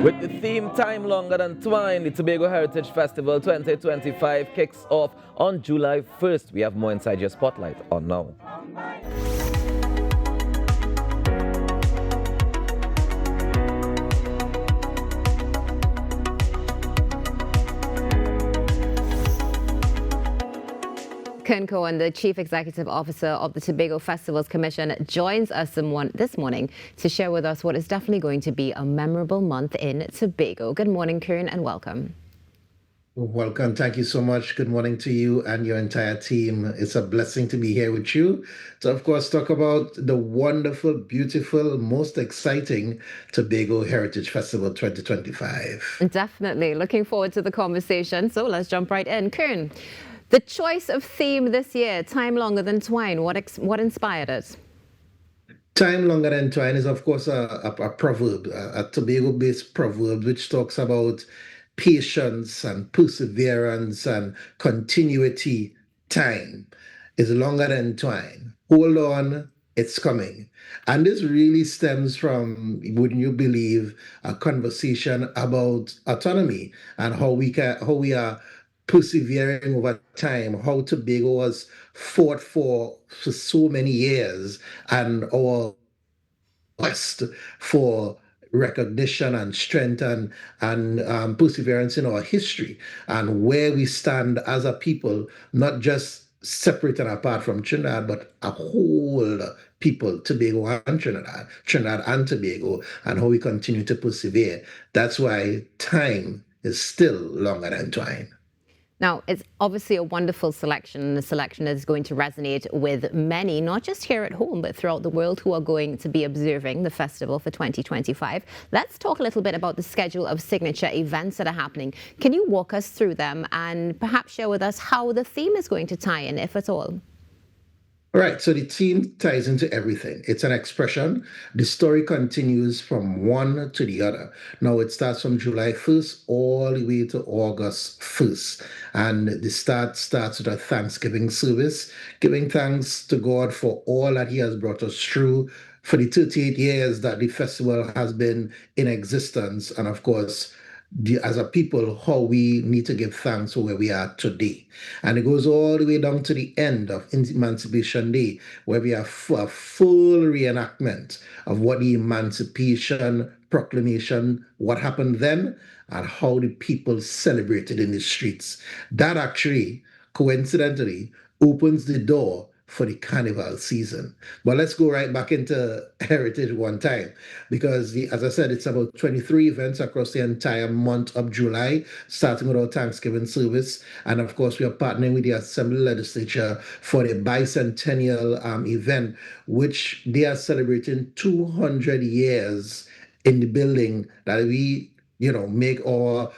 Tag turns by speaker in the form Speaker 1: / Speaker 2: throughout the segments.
Speaker 1: With the theme Time Longer Than Twine, the Tobago Heritage Festival 2025 kicks off on July 1st. We have more inside your spotlight on now.
Speaker 2: Kern Cowan, the Chief Executive Officer of the Tobago Festivals Commission, joins us this morning to share with us what is definitely going to be a memorable month in Tobago. Good morning, Kern, and welcome.
Speaker 3: Welcome. Thank you so much. Good morning to you and your entire team. It's a blessing to be here with you to, of course, talk about the wonderful, beautiful, most exciting Tobago Heritage Festival 2025.
Speaker 2: Definitely. Looking forward to the conversation. So let's jump right in. Kern, the choice of theme this year, Time Longer Than Twine, what inspired it?
Speaker 3: Time Longer Than Twine is, of course, a proverb, a Tobago-based proverb, which talks about patience and perseverance and continuity. Time is longer than twine. Hold on, it's coming. And this really stems from, wouldn't you believe, a conversation about autonomy and how we are persevering over time, how Tobago was fought for so many years, and our quest for recognition and strength and perseverance in our history and where we stand as a people, not just separate and apart from Trinidad, but a whole people, Tobago and Trinidad and Tobago, and how we continue to persevere. That's why time is still longer than twine.
Speaker 2: Now, it's obviously a wonderful selection, and the selection is going to resonate with many, not just here at home, but throughout the world who are going to be observing the festival for 2025. Let's talk a little bit about the schedule of signature events that are happening. Can you walk us through them and perhaps share with us how the theme is going to tie in, if at all?
Speaker 3: All right, so the theme ties into everything. It's an expression. The story continues from one to the other. Now, it starts from July 1st all the way to August 1st. And the starts with a Thanksgiving service, giving thanks to God for all that He has brought us through for the 38 years that the festival has been in existence. And of course, as a people, how we need to give thanks for where we are today. And it goes all the way down to the end of Emancipation Day, where we have a full reenactment of what the Emancipation Proclamation, what happened then, and how the people celebrated in the streets. That actually, coincidentally, opens the door for the carnival season. But let's go right back into Heritage one time, because as I said, it's about 23 events across the entire month of July, starting with our Thanksgiving service. And of course, we are partnering with the Assembly Legislature for the bicentennial event, which they are celebrating 200 years in the building that we, make our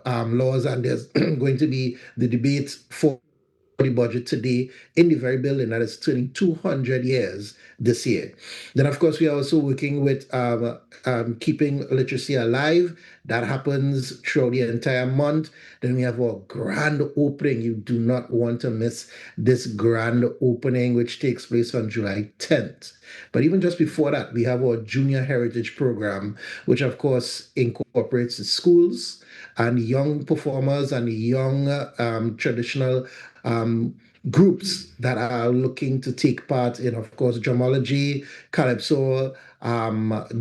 Speaker 3: laws. And there's going to be the debate for the budget today in the very building that is turning 200 years this year. Then, of course, we are also working with keeping literacy alive. That happens throughout the entire month. Then we have our grand opening. You do not want to miss this grand opening, which takes place on July 10th. But even just before that, we have our Junior Heritage Program, which, of course, incorporates the schools and young performers and young traditional groups that are looking to take part in, of course, drumology, calypso,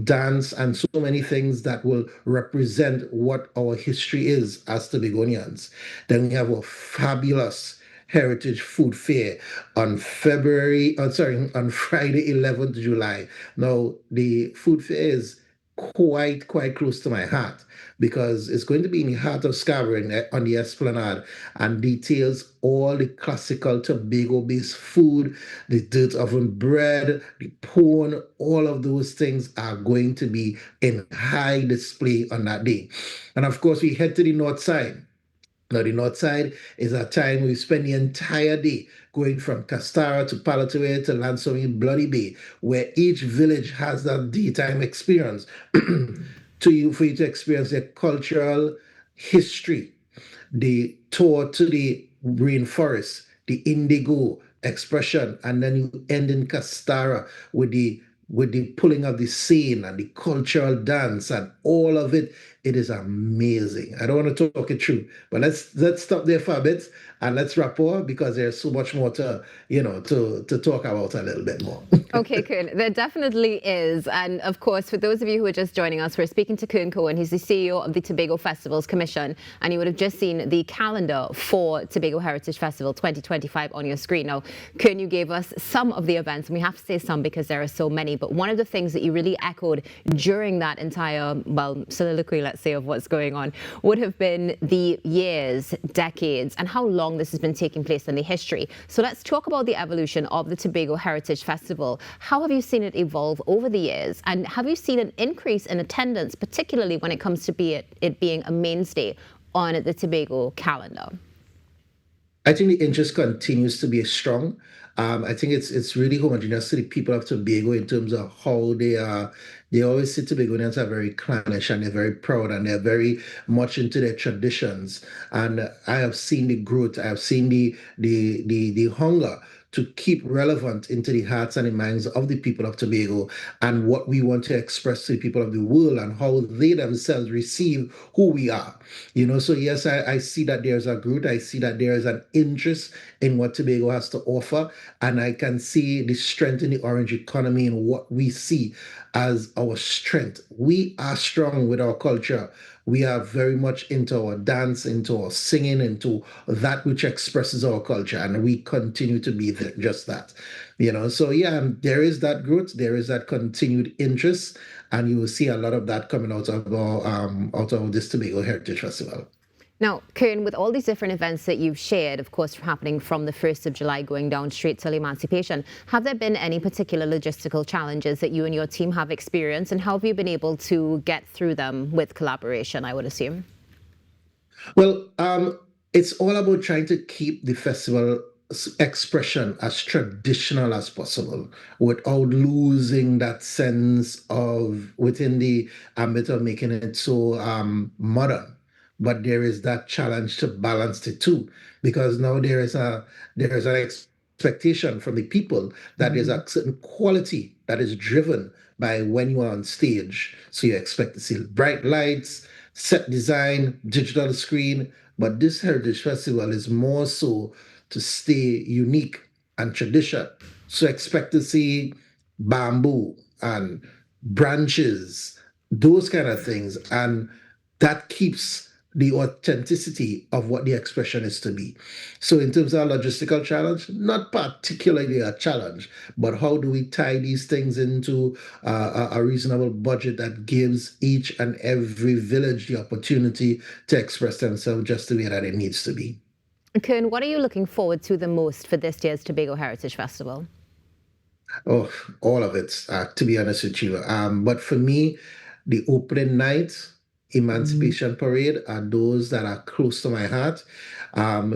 Speaker 3: dance, and so many things that will represent what our history is as Tobagonians. Then we have a fabulous Heritage Food Fair on Friday, 11th July. Now, the food fair is quite close to my heart because it's going to be in the heart of Scarborough on the Esplanade and details all the classical Tobago-based food, the dirt oven bread, the pone, all of those things are going to be in high display on that day. And of course, we head to the north side. Now, the north side is a time we spend the entire day going from Castara to Palataway to Lansomie, Bloody Bay, where each village has that daytime experience for you to experience their cultural history, the tour to the rainforest, the indigo expression, and then you end in Castara with the with the pulling of the scene and the cultural dance and all of it. It is amazing. I don't want to talk it through, but let's stop there for a bit and let's rapport because there's so much more to to talk about a little bit more.
Speaker 2: Okay, Kern, there definitely is. And of course, for those of you who are just joining us, we're speaking to Kern Cowan. He's the CEO of the Tobago Festivals Commission. And you would have just seen the calendar for Tobago Heritage Festival 2025 on your screen. Now, Kern, you gave us some of the events, and we have to say some because there are so many. But one of the things that you really echoed during that entire, well, soliloquy, let's say, of what's going on, would have been the years, decades, and how long this has been taking place in the history. So let's talk about the evolution of the Tobago Heritage Festival. How have you seen it evolve over the years? And have you seen an increase in attendance, particularly when it comes to it being a mainstay on the Tobago calendar?
Speaker 3: I think the interest continues to be strong. I think it's really homogeneous to the people of Tobago in terms of how they are. They always see Tobagonians are very clannish and they're very proud and they're very much into their traditions. And I have seen the growth. I have seen the hunger to keep relevant into the hearts and the minds of the people of Tobago and what we want to express to the people of the world and how they themselves receive who we are. So yes, I see that there's a growth. I see that there is an interest in what Tobago has to offer. And I can see the strength in the orange economy and what we see as our strength. We are strong with our culture. We are very much into our dance, into our singing, into that which expresses our culture, and we continue to be just that. So yeah, there is that growth, there is that continued interest, and you will see a lot of that coming out of this Tobago Heritage Festival.
Speaker 2: Now, Kern, with all these different events that you've shared, of course, happening from the 1st of July going down straight till Emancipation, have there been any particular logistical challenges that you and your team have experienced, and how have you been able to get through them with collaboration, I would assume?
Speaker 3: Well, it's all about trying to keep the festival expression as traditional as possible without losing that sense of within the ambit of making it so modern. But there is that challenge to balance the two because now there is an expectation from the people that there's a certain quality that is driven by when you are on stage. So you expect to see bright lights, set design, digital screen, but this Heritage Festival is more so to stay unique and tradition. So expect to see bamboo and branches, those kind of things. And that keeps the authenticity of what the expression is to be. So in terms of logistical challenge, not particularly a challenge, but how do we tie these things into a reasonable budget that gives each and every village the opportunity to express themselves just the way that it needs to be.
Speaker 2: Kern, what are you looking forward to the most for this year's Tobago Heritage Festival?
Speaker 3: Oh, all of it, to be honest with you. But for me, the opening night, Emancipation Parade are those that are close to my heart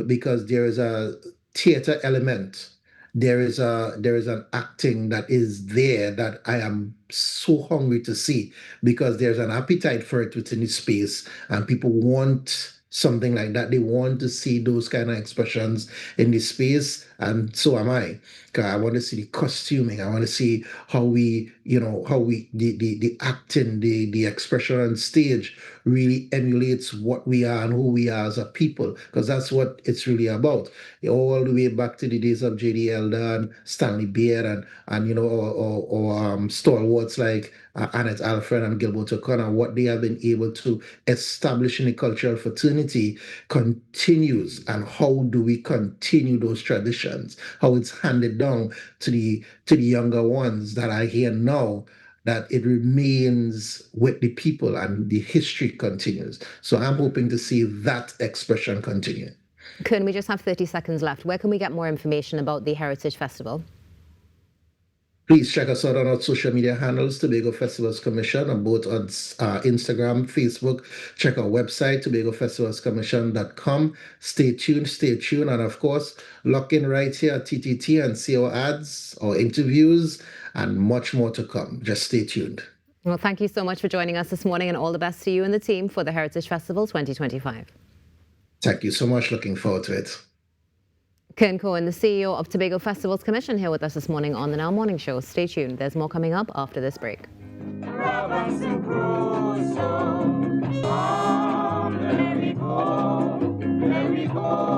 Speaker 3: because there is a theater element. There is an acting that is there that I am so hungry to see because there's an appetite for it within the space and people want something like that. They want to see those kind of expressions in the space, and so am I. 'Cause I want to see the costuming. I want to see how the acting, the expression on stage really emulates what we are and who we are as a people, because that's what it's really about. All the way back to the days of J.D. Elder and Stanley Beard and or stalwarts like Annette Alfred and Gilbert O'Connor, what they have been able to establish in the cultural fraternity continues. And how do we continue those traditions? How it's handed down to the younger ones that are here now, that it remains with the people and the history continues. So I'm hoping to see that expression continue.
Speaker 2: Kern, we just have 30 seconds left. Where can we get more information about the Heritage Festival?
Speaker 3: Please check us out on our social media handles, Tobago Festivals Commission, on both on Instagram, Facebook. Check our website, TobagoFestivalsCommission.com. Stay tuned. And of course, lock in right here at TTT and see our ads, our interviews, and much more to come. Just stay tuned.
Speaker 2: Well, thank you so much for joining us this morning, and all the best to you and the team for the Heritage Festival 2025.
Speaker 3: Thank you so much. Looking forward to it.
Speaker 2: Kern Cowan, the CEO of Tobago Festivals Commission, here with us this morning on the Now Morning Show. Stay tuned. There's more coming up after this break.
Speaker 4: Robinson Crusoe, let me go, let me go.